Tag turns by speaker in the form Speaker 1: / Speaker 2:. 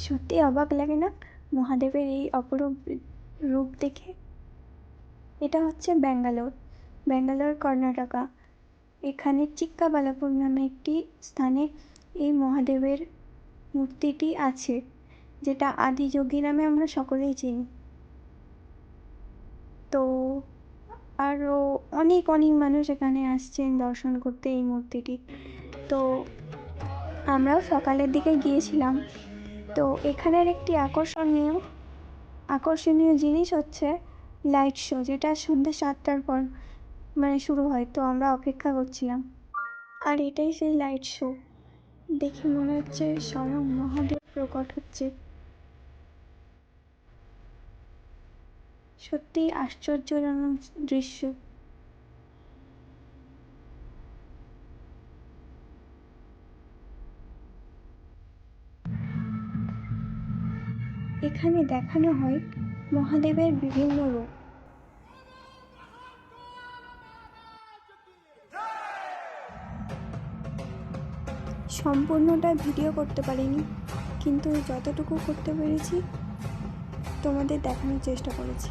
Speaker 1: সত্যি অবাক লাগে না মহাদেবের এই অপরূপ রূপ দেখে? এটা হচ্ছে ব্যাঙ্গালোর কর্ণাটকা। এখানে চিক্কাবালাপুর নামে একটি স্থানে এই মহাদেবের মূর্তিটি আছে, যেটা আদিযোগী নামে আমরা সকলেই চিনি। তো আরও অনেক মানুষ এখানে আসছেন দর্শন করতে এই মূর্তিটি। তো আমরাও সকালের দিকে গিয়েছিলাম। তো এখানের একটি আকর্ষণীয় জিনিস হচ্ছে লাইট শো, যেটা সন্ধ্যে 7টার পর শুরু হয়। তো আমরা অপেক্ষা করছিলাম, আর এটাই সেই লাইট শো। দেখে মনে হচ্ছে স্বয়ং মহাদেব প্রকট হচ্ছে। সত্যি আশ্চর্যজনক দৃশ্য। এখানে দেখানো হয় মহাদেবের বিভিন্ন রূপ। সম্পূর্ণটা ভিডিও করতে পারিনি, কিন্তু যতটুকু করতে পেরেছি তোমাদের দেখানোর চেষ্টা করেছি।